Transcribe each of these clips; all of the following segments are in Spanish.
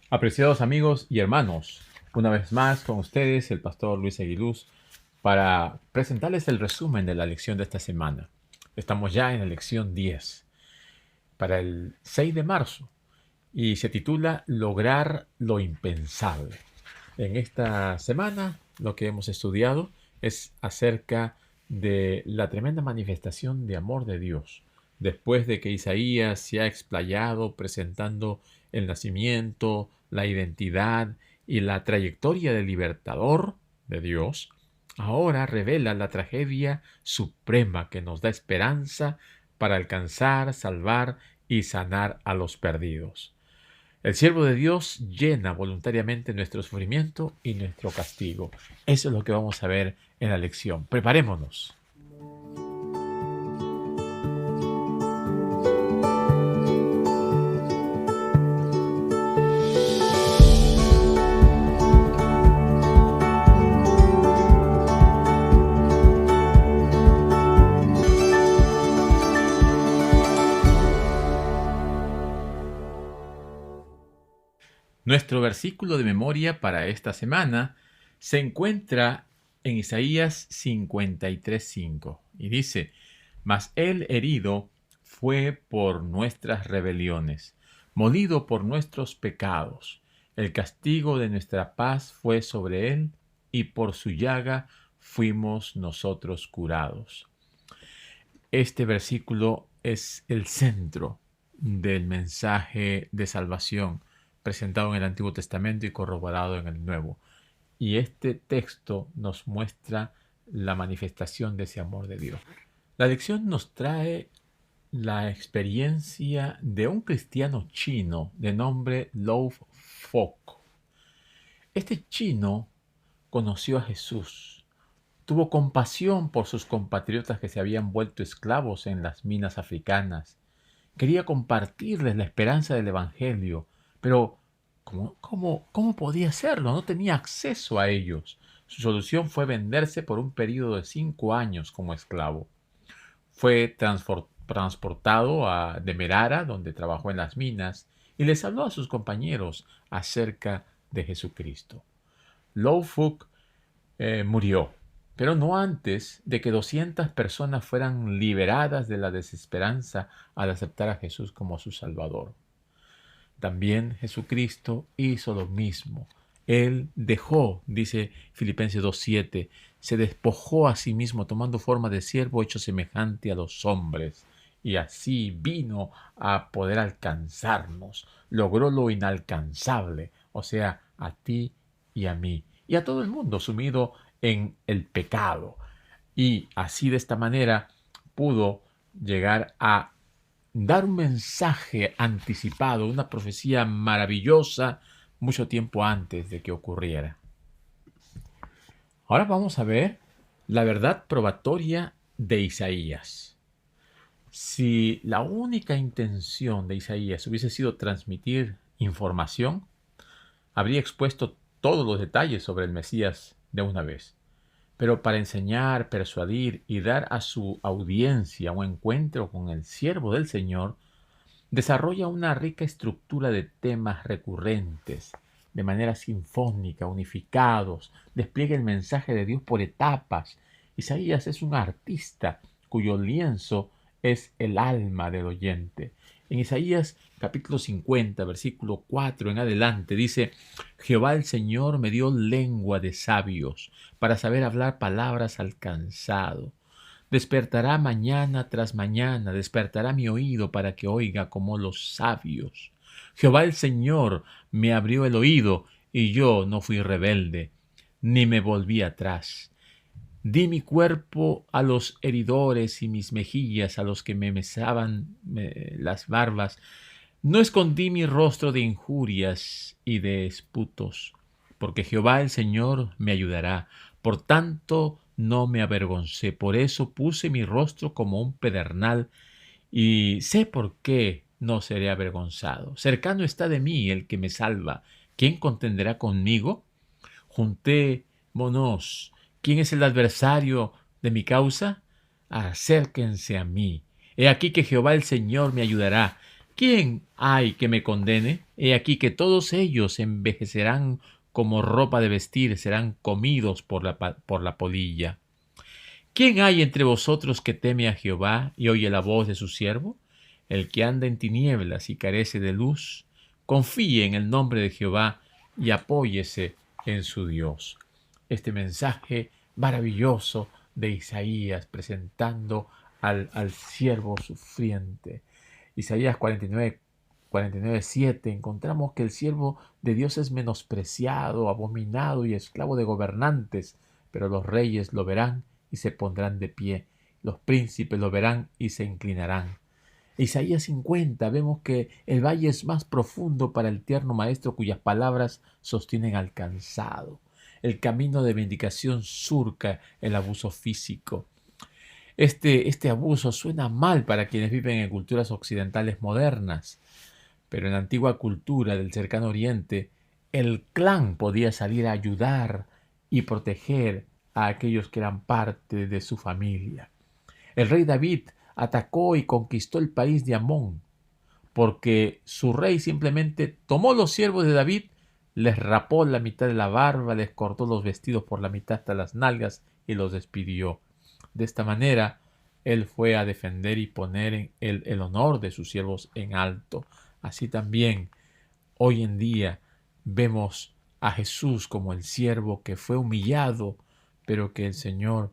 Apreciados amigos y hermanos, una vez más con ustedes el pastor Luis Aguiluz para presentarles el resumen de la lección de esta semana. Estamos ya en la lección 10 para el 6 de marzo y se titula Lograr lo impensable. En esta semana lo que hemos estudiado es acerca de la tremenda manifestación de amor de Dios. Después de que Isaías se ha explayado presentando el nacimiento, la identidad y la trayectoria del libertador de Dios, ahora revela la tragedia suprema que nos da esperanza para alcanzar, salvar y sanar a los perdidos. El siervo de Dios llena voluntariamente nuestro sufrimiento y nuestro castigo. Eso es lo que vamos a ver en la lección. Preparémonos. Nuestro versículo de memoria para esta semana se encuentra en Isaías 53:5 y dice: Mas él herido fue por nuestras rebeliones, molido por nuestros pecados. El castigo de nuestra paz fue sobre él, y por su llaga fuimos nosotros curados. Este versículo es el centro del mensaje de salvación presentado en el Antiguo Testamento y corroborado en el Nuevo. Y este texto nos muestra la manifestación de ese amor de Dios. La lección nos trae la experiencia de un cristiano chino de nombre Lou Fok. Este chino conoció a Jesús. Tuvo compasión por sus compatriotas que se habían vuelto esclavos en las minas africanas. Quería compartirles la esperanza del Evangelio, pero ¿cómo podía hacerlo? No tenía acceso a ellos. Su solución fue venderse por un periodo de 5 años como esclavo. Fue transportado a Demerara, donde trabajó en las minas, y les habló a sus compañeros acerca de Jesucristo. Lou Fok murió, pero no antes de que 200 personas fueran liberadas de la desesperanza al aceptar a Jesús como su Salvador. También Jesucristo hizo lo mismo. Él dejó, dice Filipenses 2:7, se despojó a sí mismo tomando forma de siervo hecho semejante a los hombres. Y así vino a poder alcanzarnos. Logró lo inalcanzable, o sea, a ti y a mí. Y a todo el mundo sumido en el pecado. Y así de esta manera pudo llegar a dar un mensaje anticipado, una profecía maravillosa mucho tiempo antes de que ocurriera. Ahora vamos a ver la verdad probatoria de Isaías. Si la única intención de Isaías hubiese sido transmitir información, habría expuesto todos los detalles sobre el Mesías de una vez. Pero para enseñar, persuadir y dar a su audiencia un encuentro con el siervo del Señor, desarrolla una rica estructura de temas recurrentes, de manera sinfónica, unificados, despliega el mensaje de Dios por etapas. Isaías es un artista cuyo lienzo es el alma del oyente. En Isaías capítulo 50, versículo 4 en adelante, dice: Jehová el Señor me dio lengua de sabios, para saber hablar palabras al cansado. Despertará mañana tras mañana, despertará mi oído para que oiga como los sabios. Jehová el Señor me abrió el oído, y yo no fui rebelde, ni me volví atrás. Di mi cuerpo a los heridores y mis mejillas a los que me mesaban las barbas. No escondí mi rostro de injurias y de esputos, porque Jehová el Señor me ayudará. Por tanto, no me avergoncé. Por eso puse mi rostro como un pedernal, y sé por qué no seré avergonzado. Cercano está de mí el que me salva. ¿Quién contenderá conmigo? Juntémonos. ¿Quién es el adversario de mi causa? Acérquense a mí. He aquí que Jehová el Señor me ayudará. ¿Quién hay que me condene? He aquí que todos ellos envejecerán como ropa de vestir, serán comidos por la polilla. ¿Quién hay entre vosotros que teme a Jehová y oye la voz de su siervo? El que anda en tinieblas y carece de luz, confíe en el nombre de Jehová y apóyese en su Dios. Este mensaje maravilloso de Isaías presentando al siervo sufriente. Isaías 49:7 encontramos que el siervo de Dios es menospreciado, abominado y esclavo de gobernantes, pero los reyes lo verán y se pondrán de pie. Los príncipes lo verán y se inclinarán. Isaías 50 vemos que el valle es más profundo para el tierno maestro cuyas palabras sostienen al cansado. El camino de vindicación surca el abuso físico. Este abuso suena mal para quienes viven en culturas occidentales modernas, pero en la antigua cultura del cercano oriente, el clan podía salir a ayudar y proteger a aquellos que eran parte de su familia. El rey David atacó y conquistó el país de Amón, porque su rey simplemente tomó los siervos de David, les rapó la mitad de la barba, les cortó los vestidos por la mitad hasta las nalgas y los despidió. De esta manera, él fue a defender y poner el honor de sus siervos en alto. Así también, hoy en día, vemos a Jesús como el siervo que fue humillado, pero que el Señor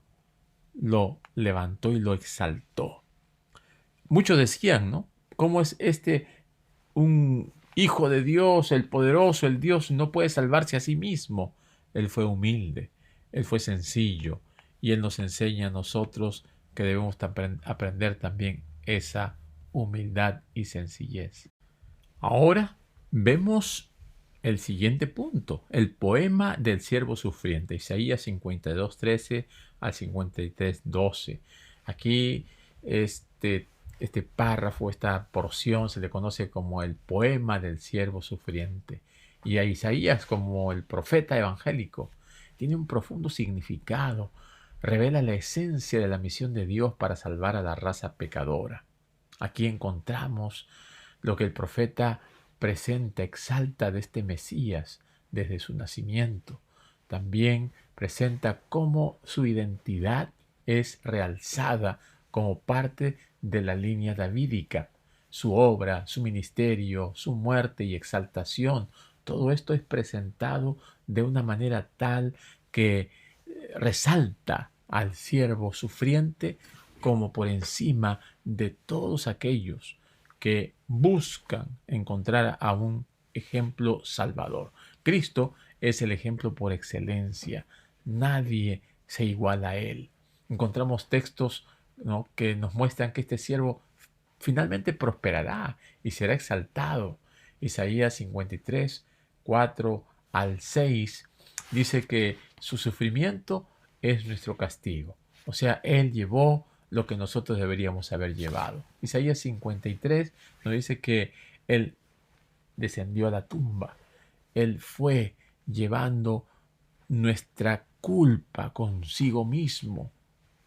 lo levantó y lo exaltó. Muchos decían, ¿no? ¿Cómo es un hijo de Dios, el poderoso, el Dios, no puede salvarse a sí mismo? Él fue humilde, él fue sencillo, y él nos enseña a nosotros que debemos aprender también esa humildad y sencillez. Ahora vemos el siguiente punto, el poema del siervo sufriente, Isaías 52:13 al 53:12. Aquí este párrafo, esta porción se le conoce como el poema del siervo sufriente. Y a Isaías como el profeta evangélico tiene un profundo significado, revela la esencia de la misión de Dios para salvar a la raza pecadora. Aquí encontramos lo que el profeta presenta, exalta de este Mesías desde su nacimiento. También presenta cómo su identidad es realzada como parte de la línea davídica. Su obra, su ministerio, su muerte y exaltación, todo esto es presentado de una manera tal que resalta al siervo sufriente como por encima de todos aquellos que buscan encontrar a un ejemplo salvador. Cristo es el ejemplo por excelencia. Nadie se iguala a él. Encontramos textos, ¿no?, que nos muestran que este siervo finalmente prosperará y será exaltado. Isaías 53:4-6 dice que su sufrimiento es nuestro castigo. O sea, él llevó lo que nosotros deberíamos haber llevado. Isaías 53 nos dice que él descendió a la tumba. Él fue llevando nuestra culpa consigo mismo,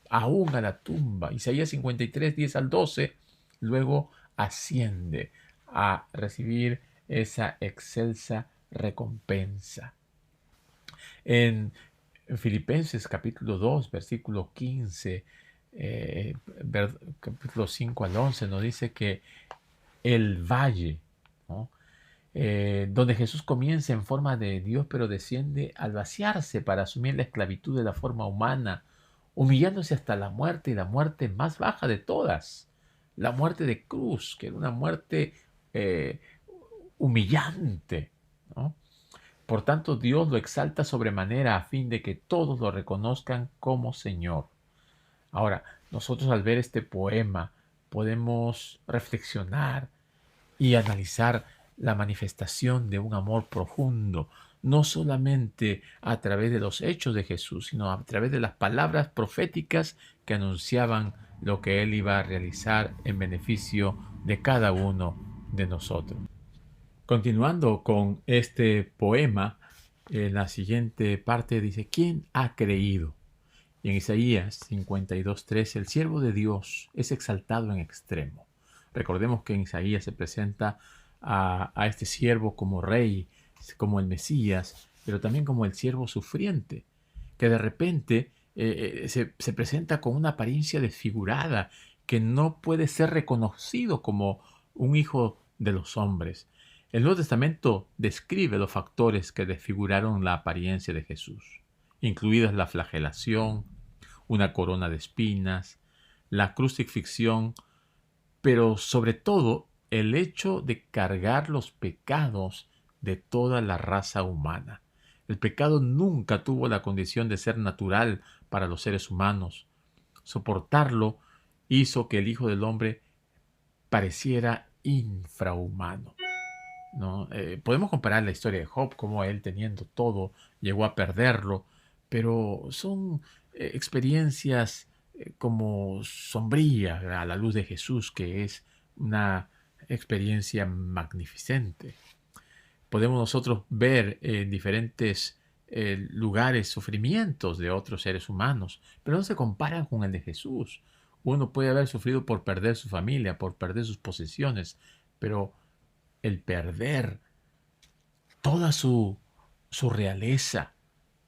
aún a la tumba. Isaías 53:10-12, luego asciende a recibir esa excelsa recompensa. En Filipenses capítulo 2, versículo 15, capítulo 5-11, nos dice que el valle, ¿no?, donde Jesús comienza en forma de Dios, pero desciende al vaciarse para asumir la esclavitud de la forma humana, humillándose hasta la muerte, y la muerte más baja de todas, la muerte de cruz, que era una muerte humillante, ¿no? Por tanto, Dios lo exalta sobremanera a fin de que todos lo reconozcan como Señor. Ahora, nosotros al ver este poema podemos reflexionar y analizar la manifestación de un amor profundo, no solamente a través de los hechos de Jesús, sino a través de las palabras proféticas que anunciaban lo que Él iba a realizar en beneficio de cada uno de nosotros. Continuando con este poema, en la siguiente parte dice: ¿quién ha creído? Y en Isaías 52:13, el siervo de Dios es exaltado en extremo. Recordemos que en Isaías se presenta a este siervo como rey, como el Mesías, pero también como el siervo sufriente, que de repente se presenta con una apariencia desfigurada, que no puede ser reconocido como un hijo de los hombres. El Nuevo Testamento describe los factores que desfiguraron la apariencia de Jesús, incluidas la flagelación, una corona de espinas, la crucifixión, pero sobre todo el hecho de cargar los pecados de toda la raza humana. El pecado nunca tuvo la condición de ser natural para los seres humanos. Soportarlo hizo que el Hijo del Hombre pareciera infrahumano, ¿no? Podemos comparar la historia de Job, como él teniendo todo llegó a perderlo, pero son experiencias como sombrías a la luz de Jesús, que es una experiencia magnificente. Podemos nosotros ver en diferentes lugares sufrimientos de otros seres humanos, pero no se comparan con el de Jesús. Uno puede haber sufrido por perder su familia, por perder sus posesiones, pero el perder toda su realeza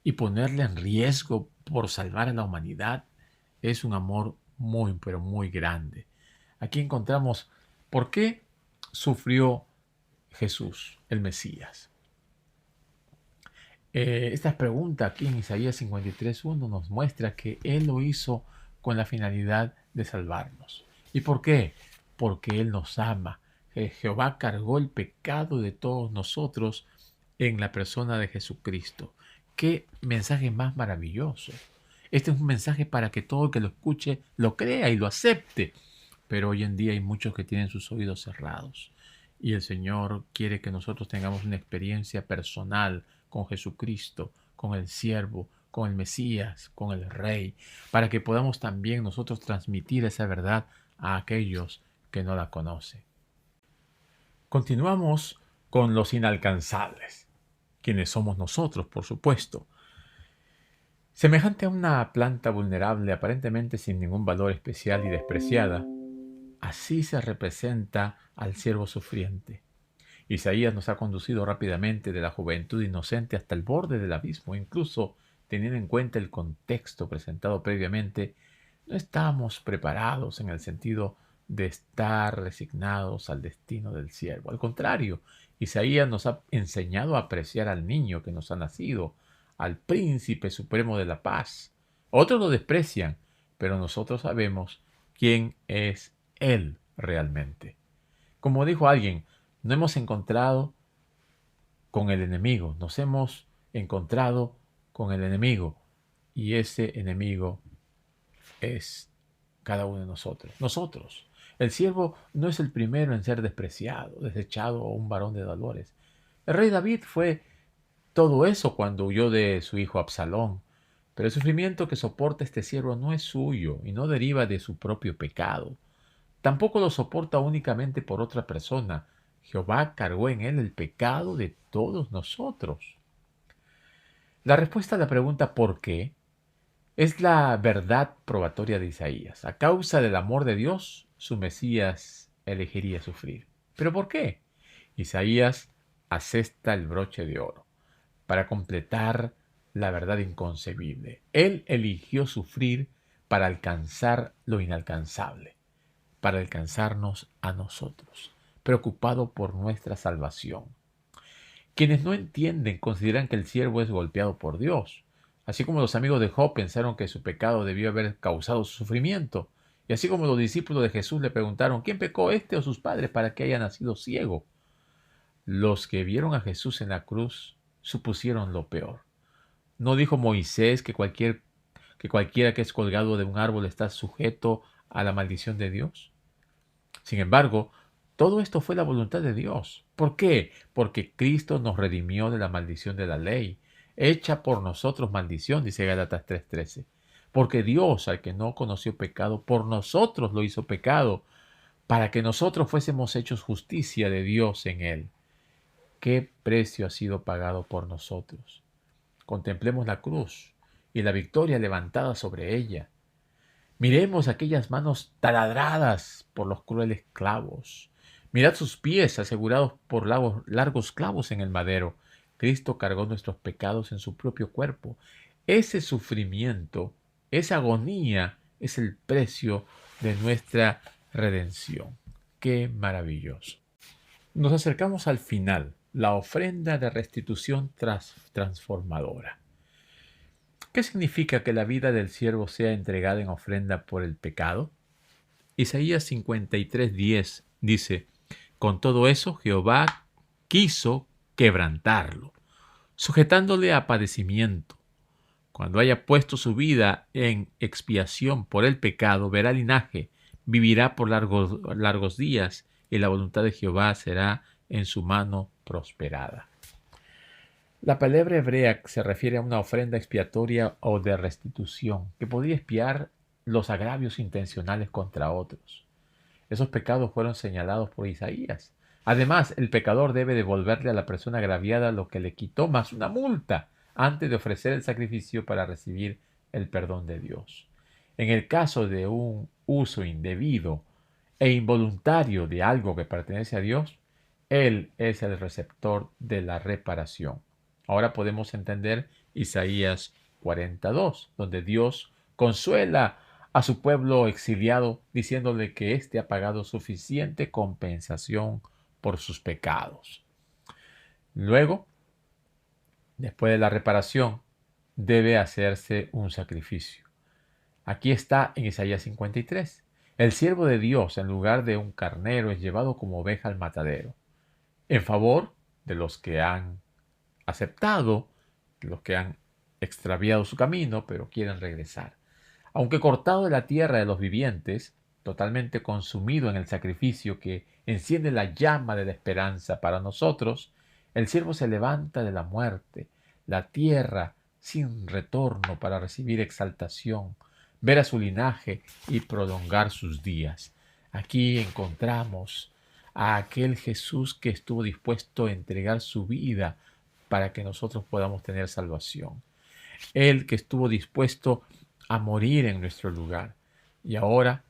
y ponerla en riesgo por salvar a la humanidad es un amor muy, pero muy grande. Aquí encontramos por qué sufrió Jesús, el Mesías. Esta pregunta aquí en Isaías 53:1 nos muestra que Él lo hizo con la finalidad de salvarnos. ¿Y por qué? Porque Él nos ama. Jehová cargó el pecado de todos nosotros en la persona de Jesucristo. ¡Qué mensaje más maravilloso! Este es un mensaje para que todo el que lo escuche lo crea y lo acepte. Pero hoy en día hay muchos que tienen sus oídos cerrados. Y el Señor quiere que nosotros tengamos una experiencia personal con Jesucristo, con el siervo, con el Mesías, con el Rey, para que podamos también nosotros transmitir esa verdad a aquellos que no la conocen. Continuamos con los inalcanzables, quienes somos nosotros, por supuesto. Semejante a una planta vulnerable, aparentemente sin ningún valor especial y despreciada, así se representa al siervo sufriente. Isaías nos ha conducido rápidamente de la juventud inocente hasta el borde del abismo. Incluso teniendo en cuenta el contexto presentado previamente, no estamos preparados en el sentido de estar resignados al destino del siervo. Al contrario, Isaías nos ha enseñado a apreciar al niño que nos ha nacido, al príncipe supremo de la paz. Otros lo desprecian, pero nosotros sabemos quién es él realmente. Como dijo alguien, no hemos encontrado con el enemigo, nos hemos encontrado con el enemigo y ese enemigo es cada uno de nosotros. Nosotros. El siervo no es el primero en ser despreciado, desechado o un varón de dolores. El rey David fue todo eso cuando huyó de su hijo Absalón. Pero el sufrimiento que soporta este siervo no es suyo y no deriva de su propio pecado. Tampoco lo soporta únicamente por otra persona. Jehová cargó en él el pecado de todos nosotros. La respuesta a la pregunta ¿por qué? Es la verdad probatoria de Isaías. A causa del amor de Dios, su Mesías elegiría sufrir. ¿Pero por qué? Isaías asesta el broche de oro para completar la verdad inconcebible. Él eligió sufrir para alcanzar lo inalcanzable, para alcanzarnos a nosotros, preocupado por nuestra salvación. Quienes no entienden consideran que el siervo es golpeado por Dios, así como los amigos de Job pensaron que su pecado debió haber causado su sufrimiento, y así como los discípulos de Jesús le preguntaron, ¿quién pecó, este o sus padres, para que haya nacido ciego? Los que vieron a Jesús en la cruz supusieron lo peor. ¿No dijo Moisés que cualquiera que es colgado de un árbol está sujeto a la maldición de Dios? Sin embargo, todo esto fue la voluntad de Dios. ¿Por qué? Porque Cristo nos redimió de la maldición de la ley, hecha por nosotros maldición, dice Gálatas 3:13. Porque Dios, al que no conoció pecado, por nosotros lo hizo pecado, para que nosotros fuésemos hechos justicia de Dios en él. ¿Qué precio ha sido pagado por nosotros? Contemplemos la cruz y la victoria levantada sobre ella. Miremos aquellas manos taladradas por los crueles clavos. Mirad sus pies asegurados por largos clavos en el madero. Cristo cargó nuestros pecados en su propio cuerpo. Ese sufrimiento, esa agonía, es el precio de nuestra redención. ¡Qué maravilloso! Nos acercamos al final, la ofrenda de restitución transformadora. ¿Qué significa que la vida del siervo sea entregada en ofrenda por el pecado? Isaías 53:10 dice: con todo eso Jehová quiso quebrantarlo, sujetándole a padecimiento. Cuando haya puesto su vida en expiación por el pecado, verá linaje, vivirá por largos días, y la voluntad de Jehová será en su mano prosperada. La palabra hebrea se refiere a una ofrenda expiatoria o de restitución que podía expiar los agravios intencionales contra otros. Esos pecados fueron señalados por Isaías. Además, el pecador debe devolverle a la persona agraviada lo que le quitó más una multa antes de ofrecer el sacrificio para recibir el perdón de Dios. En el caso de un uso indebido e involuntario de algo que pertenece a Dios, Él es el receptor de la reparación. Ahora podemos entender Isaías 42, donde Dios consuela a su pueblo exiliado, diciéndole que éste ha pagado suficiente compensación por sus pecados. Luego, después de la reparación, debe hacerse un sacrificio. Aquí está en Isaías 53. El siervo de Dios, en lugar de un carnero, es llevado como oveja al matadero, en favor de los que han aceptado, de los que han extraviado su camino, pero quieren regresar. Aunque cortado de la tierra de los vivientes, totalmente consumido en el sacrificio que enciende la llama de la esperanza para nosotros, el siervo se levanta de la muerte, la tierra sin retorno, para recibir exaltación, ver a su linaje y prolongar sus días. Aquí encontramos a aquel Jesús que estuvo dispuesto a entregar su vida para que nosotros podamos tener salvación. Él que estuvo dispuesto a morir en nuestro lugar. Y ahora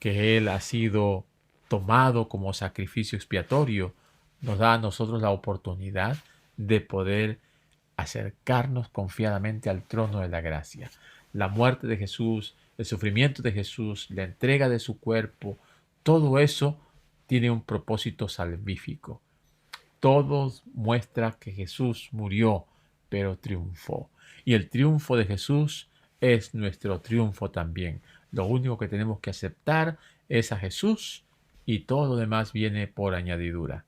que Él ha sido tomado como sacrificio expiatorio, nos da a nosotros la oportunidad de poder acercarnos confiadamente al trono de la gracia. La muerte de Jesús, el sufrimiento de Jesús, la entrega de su cuerpo, todo eso tiene un propósito salvífico. Todo muestra que Jesús murió, pero triunfó. Y el triunfo de Jesús es nuestro triunfo también. Lo único que tenemos que aceptar es a Jesús y todo lo demás viene por añadidura.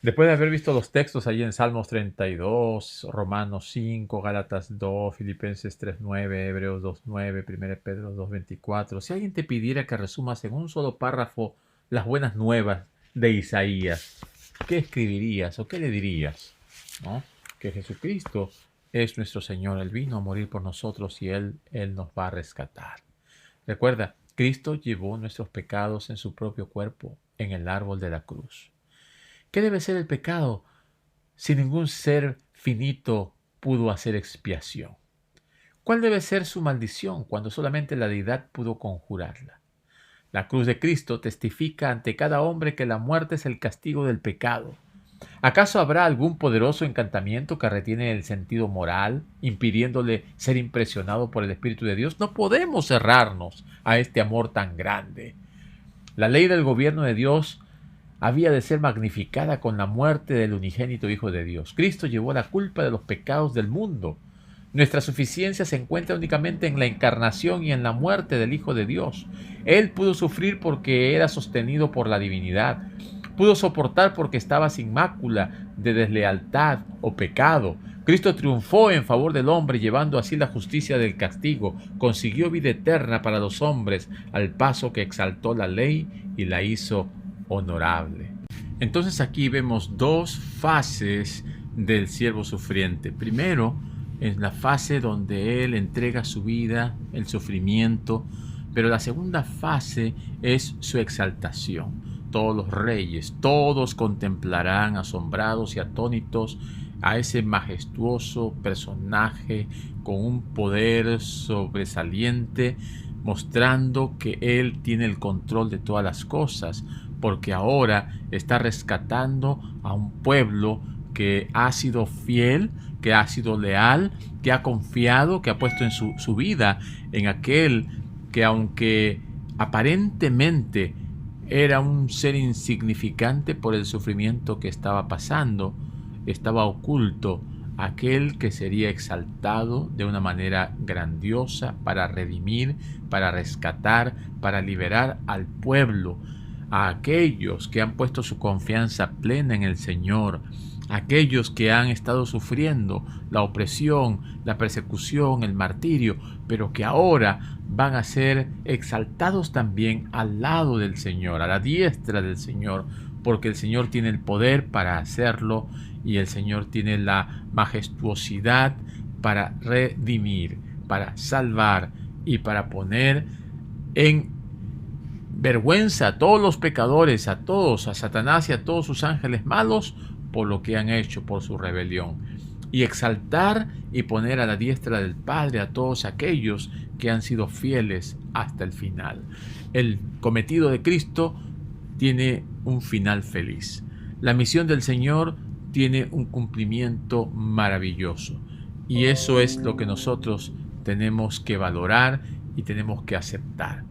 Después de haber visto los textos allí en Salmos 32, Romanos 5, Gálatas 2, Filipenses 3:9, Hebreos 2:9, 1 Pedro 2:24, si alguien te pidiera que resumas en un solo párrafo las buenas nuevas de Isaías, ¿qué escribirías o qué le dirías? ¿No? Que Jesucristo es nuestro Señor. Él vino a morir por nosotros y Él nos va a rescatar. Recuerda, Cristo llevó nuestros pecados en su propio cuerpo en el árbol de la cruz. ¿Qué debe ser el pecado si ningún ser finito pudo hacer expiación? ¿Cuál debe ser su maldición cuando solamente la deidad pudo conjurarla? La cruz de Cristo testifica ante cada hombre que la muerte es el castigo del pecado. ¿Acaso habrá algún poderoso encantamiento que retiene el sentido moral, impidiéndole ser impresionado por el Espíritu de Dios? No podemos cerrarnos a este amor tan grande. La ley del gobierno de Dios había de ser magnificada con la muerte del unigénito Hijo de Dios. Cristo llevó la culpa de los pecados del mundo. Nuestra suficiencia se encuentra únicamente en la encarnación y en la muerte del Hijo de Dios. Él pudo sufrir porque era sostenido por la divinidad. Pudo soportar porque estaba sin mácula de deslealtad o pecado. Cristo triunfó en favor del hombre, llevando así la justicia del castigo. Consiguió vida eterna para los hombres, al paso que exaltó la ley y la hizo honorable. Entonces aquí vemos dos fases del siervo sufriente. Primero, en la fase donde él entrega su vida, el sufrimiento, pero la segunda fase es su exaltación. Todos los reyes, todos contemplarán asombrados y atónitos a ese majestuoso personaje con un poder sobresaliente, mostrando que Él tiene el control de todas las cosas, porque ahora está rescatando a un pueblo que ha sido fiel, que ha sido leal, que ha confiado, que ha puesto en su vida en aquel que, aunque aparentemente era un ser insignificante por el sufrimiento que estaba pasando, estaba oculto aquel que sería exaltado de una manera grandiosa para redimir, para rescatar, para liberar al pueblo, a aquellos que han puesto su confianza plena en el Señor, aquellos que han estado sufriendo la opresión, la persecución, el martirio, pero que ahora van a ser exaltados también al lado del Señor, a la diestra del Señor, porque el Señor tiene el poder para hacerlo y el Señor tiene la majestuosidad para redimir, para salvar y para poner en vergüenza a todos los pecadores, a todos, a Satanás y a todos sus ángeles malos por lo que han hecho, por su rebelión, y exaltar y poner a la diestra del Padre a todos aquellos que han sido fieles hasta el final. El cometido de Cristo tiene un final feliz. La misión del Señor tiene un cumplimiento maravilloso, y eso es lo que nosotros tenemos que valorar y tenemos que aceptar.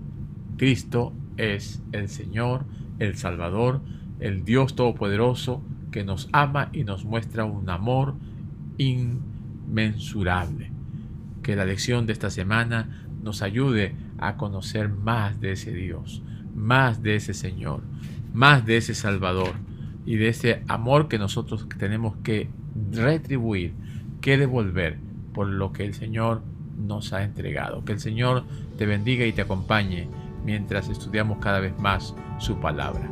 Cristo es el Señor, el Salvador, el Dios Todopoderoso, que nos ama y nos muestra un amor inmensurable. Que la lección de esta semana nos ayude a conocer más de ese Dios, más de ese Señor, más de ese Salvador y de ese amor que nosotros tenemos que retribuir, que devolver por lo que el Señor nos ha entregado. Que el Señor te bendiga y te acompañe mientras estudiamos cada vez más su palabra.